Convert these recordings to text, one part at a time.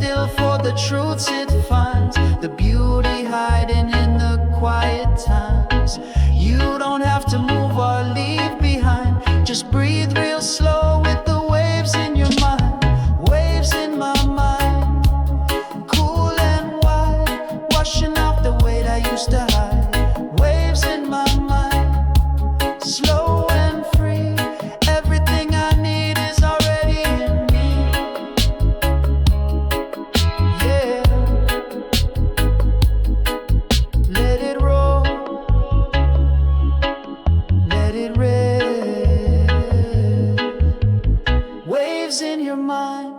still for the truths it finds, the beauty hiding in the quiet times. You don't have to move or leave behind, just breathe real slow with the waves in your mind. Waves in my mind, cool and wide, washing off the weight I used to hide. Waves in my mind, slow and free, everything I need is already in me. Yeah, let it roll, let it rip. Waves in your mind,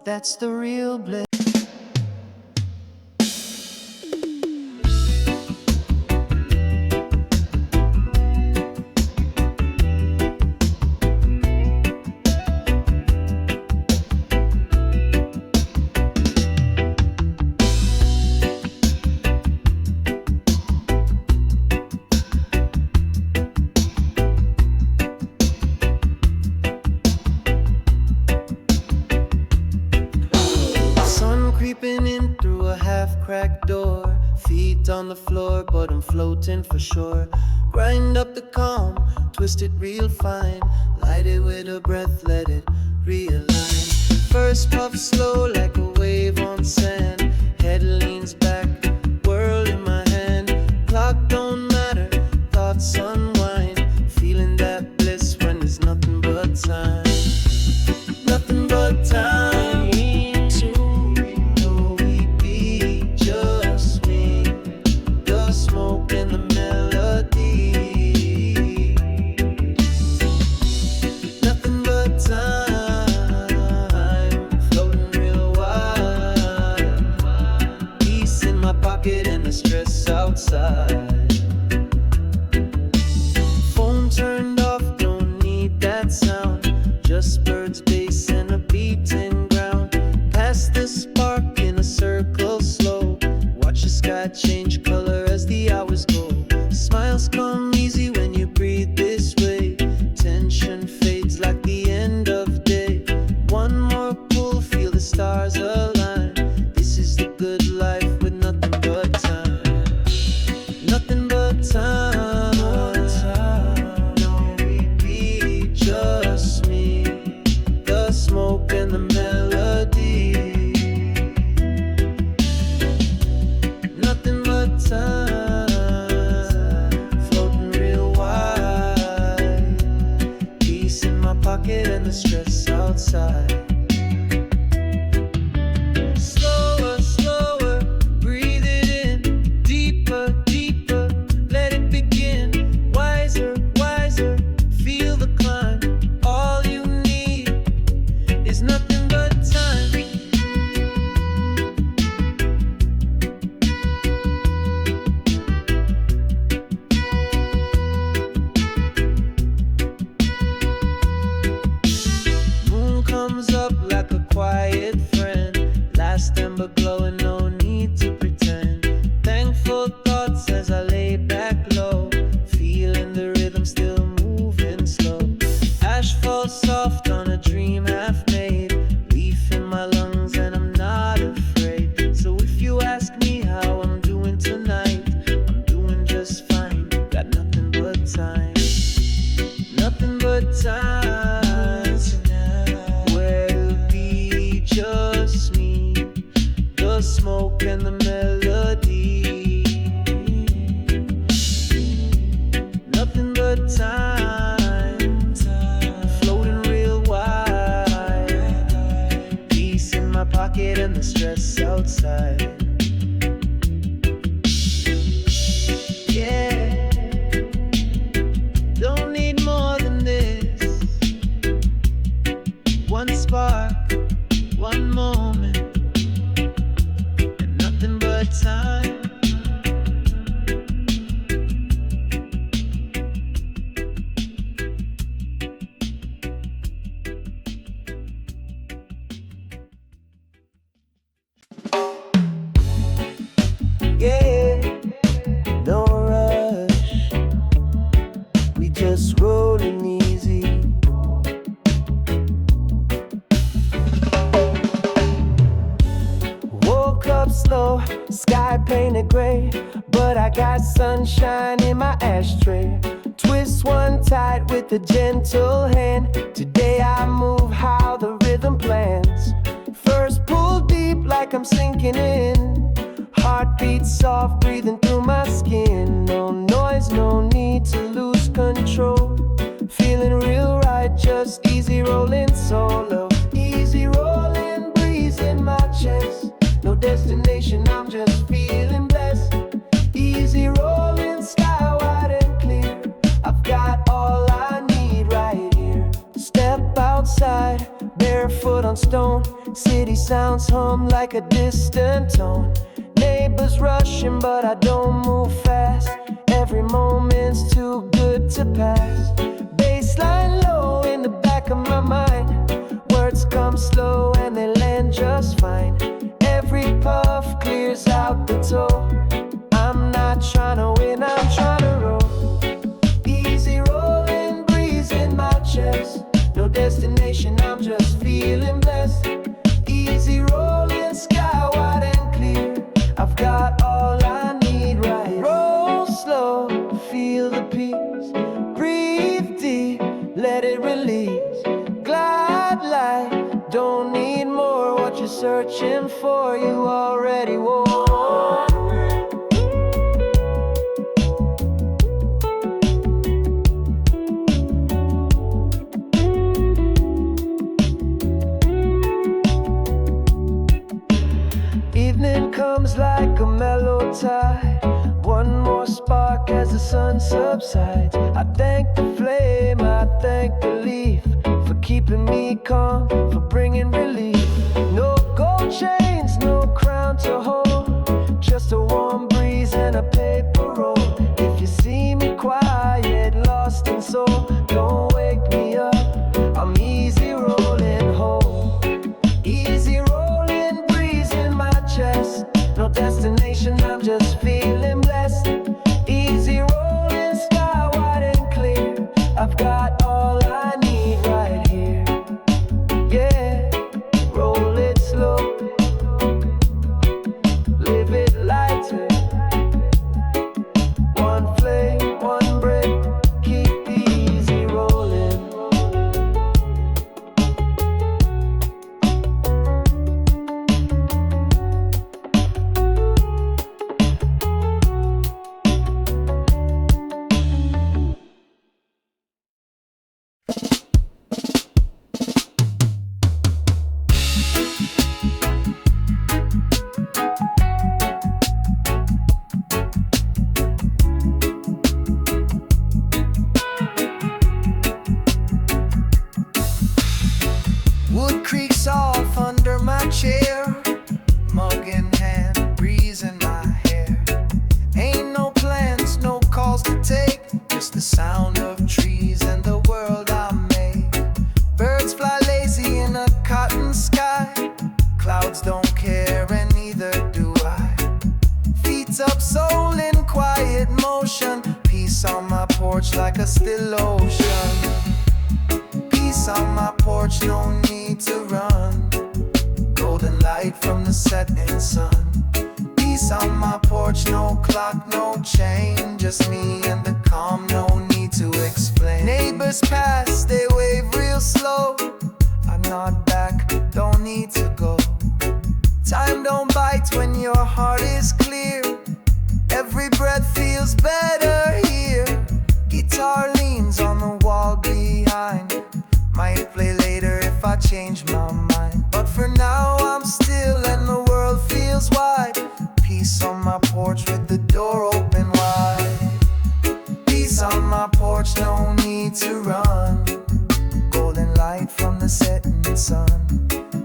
that's the real bliss. Creeping in through a half-cracked door, feet on the floor, but I'm floating for sure. Grind up the calm, twist it real fine, light it with a breath, let it realign. First puff slow like a wave on sand, head leans back, world in my hand. Clock don't matter, thoughts unwind, feeling that bliss when there's nothing but time. Nothing but time. Outside. Phone turned off, don't need that sound, just birds, bass and a beating ground. Pass the spark in a circle slow, watch the sky change color as the hours go. Smiles come easy when you breathe this way, tension fades like the end of day. One more pull, feel the stars align, this is the good life with nothing but time. Nothing but time, no repeat, just me, the smoke and the melody. Nothing but time, floating real wide, peace in my pocket and the stress outside. But glowing, no need to pretend. Thankful thoughts as I lay back low, feeling the rhythm still moving slow. Ash falls soft on a dream half made, leaf in my lungs and I'm not afraid. So if you ask me how I'm doing tonight, I'm doing just fine, got nothing but time. Nothing but time, where to be just me, the smoke and the melody. Nothing but time, floating real wide, peace in my pocket and the stress outside. Yeah, don't need more than this. One spark, one moment, time. Yeah, no rush, we just rolling easy. slow, sky painted gray, but I got sunshine in my ashtray. Twist one tight with a gentle hand. Today I move how the rhythm plans. First pull deep like I'm sinking in. Heartbeat soft, breathing through my skin. No noise, no need to lose control. Feeling real right, just easy rolling solo. Easy rolling, breeze in my chest. No destination, I'm just feeling blessed. Easy rolling, sky wide and clear. I've got all I need right here. Step outside, barefoot on stone. City sounds hum like a distant tone. Neighbors rushing, but I don't move fast. Every moment's too good to pass. Baseline low in the back of my mind. Words come slow and they land just fine. Every puff clears out the toe. I'm not trying to win, I'm trying to roll. Easy rolling, breeze in my chest. No destination, I'm just feeling blessed. Easy rolling, sky wide and clear. I've got all I need right here. Roll slow, feel the peace. Breathe deep, let it release. Glide light, don't need more. What you're searching for, you already won. Evening comes like a mellow tide. One more spark as the sun subsides. I thank the flame, I thank the leaf, for keeping me calm, for bringing relief. No gold chains, no crown to hold, just a warm breeze and a paper roll. If you see me quiet, lost in soul, don't wake me up, I'm easy rolling home. Easy rolling, breeze in my chest. No destination, I'm just feeling blessed. Easy rolling, sky wide and clear. I've got all I need right here. Yeah, roll it slow, live it lighter. One flame, one break, keep easy rolling. Wood creaks off under my chair, mug in hand, breeze in my hair. Ain't no plans, no calls to take, just the sound of trees and the world I made. Birds fly lazy in a cotton sky. Clouds don't care and neither do I. Feet up, soul in quiet motion. Peace on my porch like a still ocean. Peace on my porch, no need to run. Golden light from the setting sun. Peace on my porch, no clock, no chain. Just me and the calm, no need to explain. Neighbors pass, they wave real slow. I nod back, don't need to go. Time don't bite when your heart is clear. Every breath feels better here. Guitar leans on the wall behind. Might play later if I change my mind, but for now I'm still and the world feels wide. Peace on my porch with the door open wide. Peace on my porch, no need to run. Golden light from the setting sun.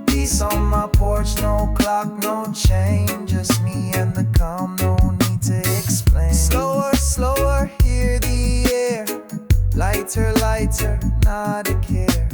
Peace on my porch, no clock, no chain. Just me and the calm, no need to explain. Slower, slower, hear the air. Lighter, lighter, not a care.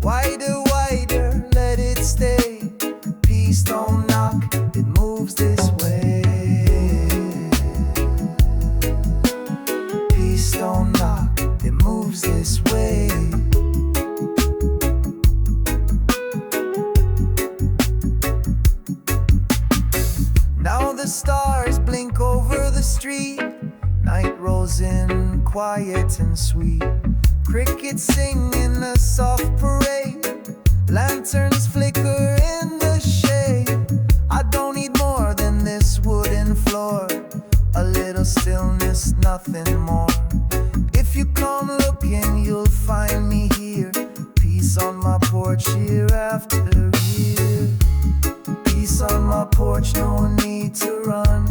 Wider, wider, let it stay. Peace don't knock, it moves this way. Peace don't knock, it moves this way. the stars blink over the street. Night rolls in, quiet and sweet. Crickets sing in a soft parade. Lanterns flicker in the shade. I don't need more than this wooden floor. A little stillness, nothing more. If you come looking, you'll find me here. Peace on my porch year after year. Peace on my porch, no need to run.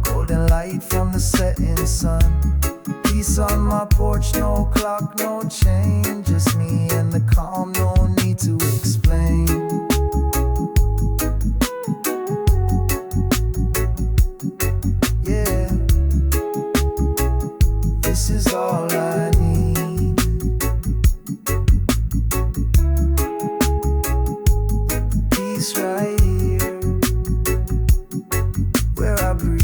Golden light from the setting sun. Peace on my porch, no clock, no change. Just me and the calm, no need to explain. Yeah, this is all I need. Peace right here, where I breathe.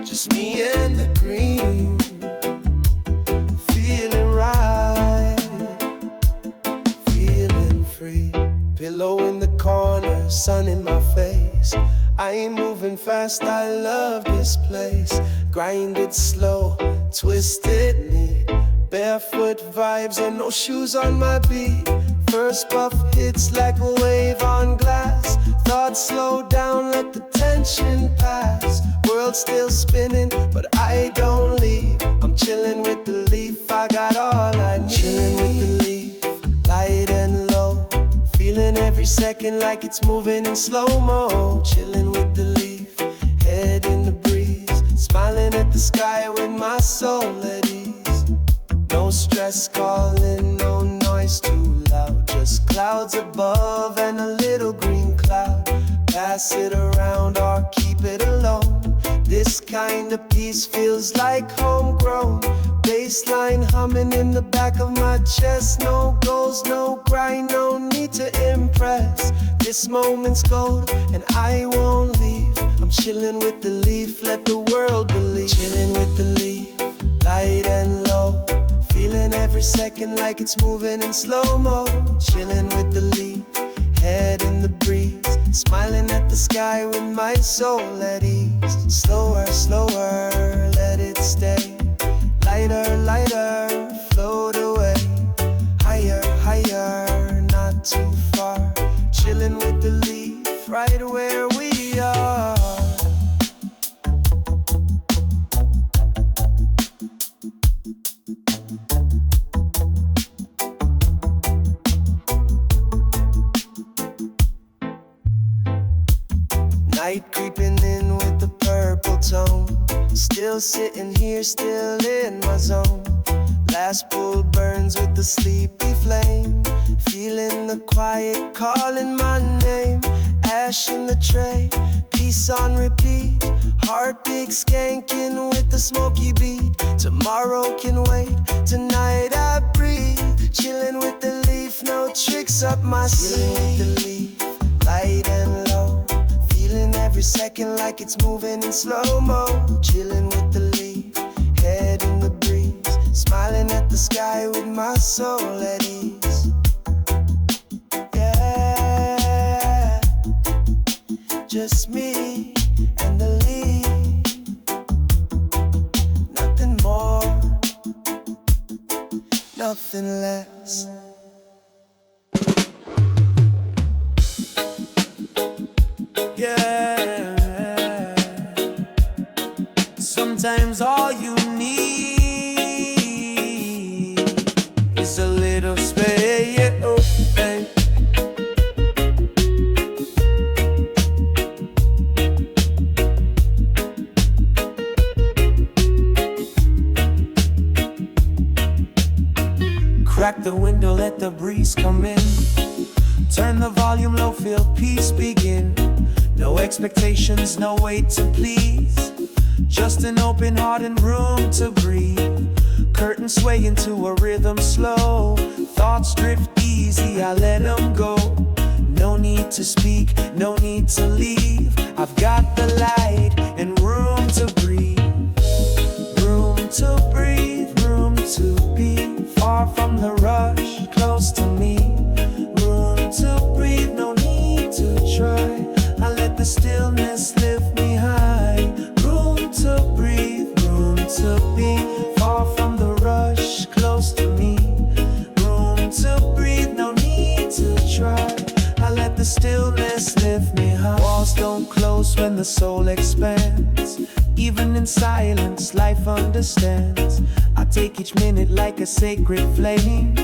Just me and the green, feeling right, feeling free. Pillow in the corner, sun in my face. I ain't moving fast, I love this place. Grinded slow, twisted knee. Barefoot vibes and no shoes on my beat. First puff hits like a wave on glass. Thoughts slow down, let the tension pass. World still spinning, but I don't leave. I'm chilling with the leaf, I got all I need. Chilling with the leaf, light and low. Feeling every second like it's moving in slow-mo. Chilling with the leaf, head in the breeze. Smiling at the sky with my soul at ease. No stress calling, no noise too loud. Just clouds above and a little green cloud. Pass it around or keep it alone. This kind of peace feels like homegrown. Bassline humming in the back of my chest. No goals, no grind, no need to impress. This moment's gold and I won't leave. I'm chilling with the leaf, let the world believe. Chilling with the leaf, light and low. Feeling every second like it's moving in slow-mo. Chilling with the leaf, head in the breeze. Smiling at the sky with my soul at ease. Slower, slower, let it stay. Lighter, lighter, float away. Higher, higher, not too far. Chilling with the leaf, right where we are. Night creeping in with the purple tone. Still sitting here, still in my zone. Last bull burns with the sleepy flame. Feeling the quiet calling my name. Ash in the tray, peace on repeat. Heart big skanking with the smoky beat. Tomorrow can wait, tonight I breathe. Chilling with the leaf, no tricks up my sleeve. Chilling with the leaf, light and low. Feeling every second like it's moving in slow-mo. Chilling with the leaf, head in the breeze. Smiling at the sky with my soul at ease. Yeah, just me and the leaf. Nothing more, nothing less. Yeah, sometimes all you need is a little space. Oh, babe. Crack the window, let the breeze come in. Turn the volume low, feel peace begin. No expectations, no way to please. Just an open heart and room to breathe. Curtains sway into a rhythm slow. Thoughts drift easy, I let them go. No need to speak, no need to leave. I've got the light and room to breathe. Room to breathe, room to be far from the rush, close to me. Room to breathe, no need to try. I let the stillness lift me high. Room to breathe, room to be far from the rush, close to me. Room to breathe, no need to try. I let the stillness lift me high. Walls don't close when the soul expands. Even in silence, life understands. I take each minute like a sacred flame,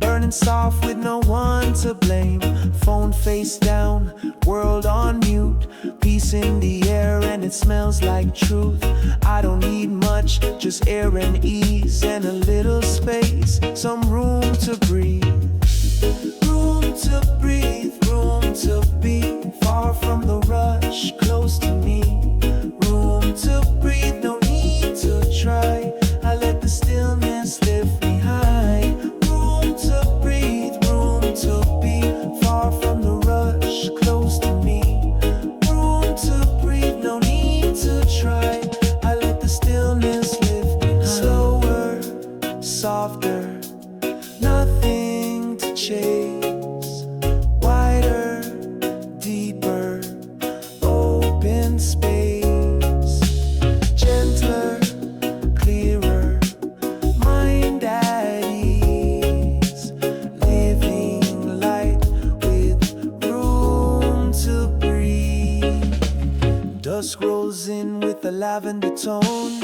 burning soft with no one to blame. Phone face down, world on mute. Peace in the air and it smells like truth. I don't need much, just air and ease and a little space. Some room to breathe. Room to breathe, room to be far from the rush, close to me. Room to breathe, no need to try. I let the stillness lift me high. Room to breathe, room to be far from the rush, close to me. Room to breathe, no need to try. I let the stillness lift me high. Slower, softer, nothing to chase. Wider, deeper, open space. Gentler, clearer, mind at ease. Living light with room to breathe. Dusk rolls in with a lavender tone.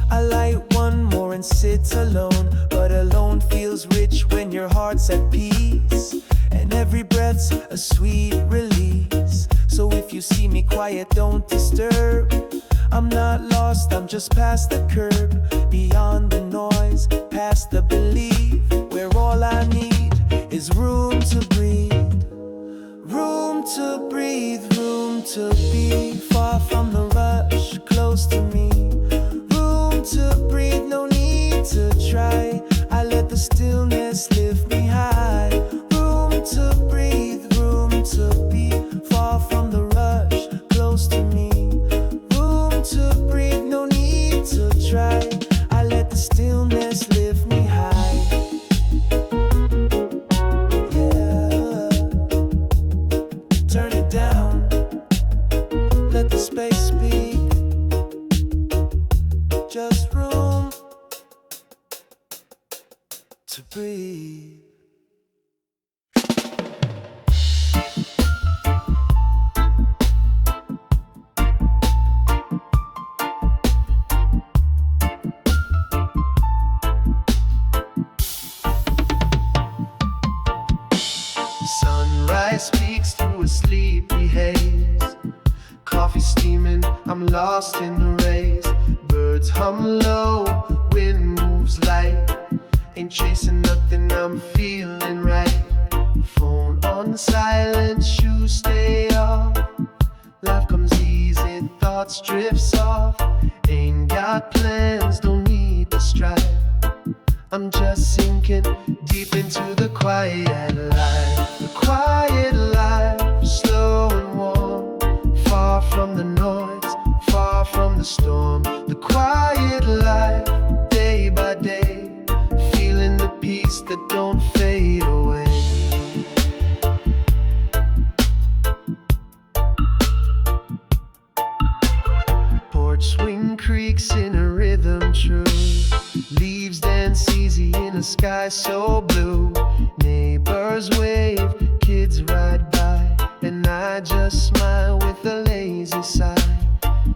I light one more and sit alone, but alone feels rich when your heart's at peace, and every breath's a sweet release. So if you see me quiet, don't disturb. I'm not lost, I'm just past the curb, beyond the noise, past the belief, where all I need is room to breathe. Room to breathe, room to be far from the rush, close to me. Room to breathe, no need to try. I let the stillness lift me high. Room to breathe, room to be far from the rush, close to me. Room to breathe, no need to try. I let the stillness lift me high. Yeah. Turn it down, let the space speak. Just room to breathe. Sunrise speaks through a sleepy haze. Coffee steaming, I'm lost in the rays. Birds hum low, wind moves light. Ain't chasing nothing, I'm feeling right. Phone on silent, shoes stay off. Life comes easy, thoughts drift soft. Ain't got plans, don't need to strive. I'm just sinking deep into the quiet life. The quiet life, slow and warm. Far from the noise, far from the storm. The quiet life, day by day. Feeling the peace that don't fade away. Porch swing creaks in a rhythm true. Leaves dance easy in a sky so blue. Neighbors wave, kids ride by, and I just smile with a lazy sigh.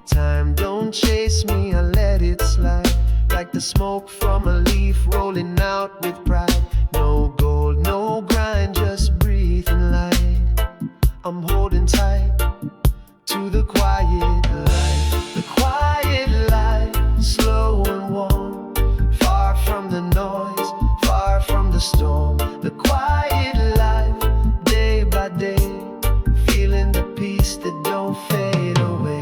Time don't chase me, I let it slide. Like the smoke from a leaf rolling out with pride. No gold, no grind, just breathing light. I'm holding tight to the quiet life. The quiet life, slow and warm. Far from the noise, far from the storm. The quiet life, day by day. Feeling the peace that don't fade away.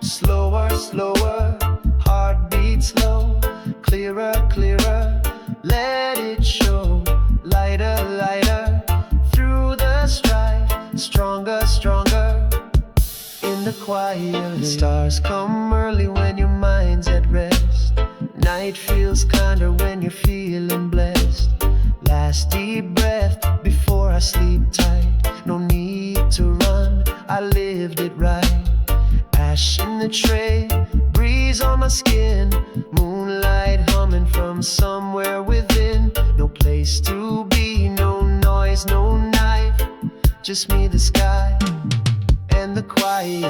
Slower, slower, heartbeat slow. clearer, clearer, let it show. Lighter, lighter, through the strife, stronger, stronger, in the quiet. Stars come early when your mind's at rest. Night feels kinder when you're feeling blessed. Last deep breath before I sleep tight. No need to run, I lived it right. Ash in the tray, breeze on my skin, moonlight humming from somewhere within. No place to be, no noise, no knife, just me, the sky, and the quiet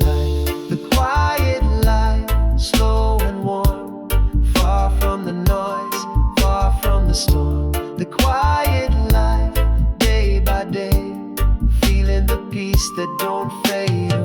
life. The quiet life, slow and warm, far from the noise, far from the storm. The quiet life, day by day, feeling the peace that don't fade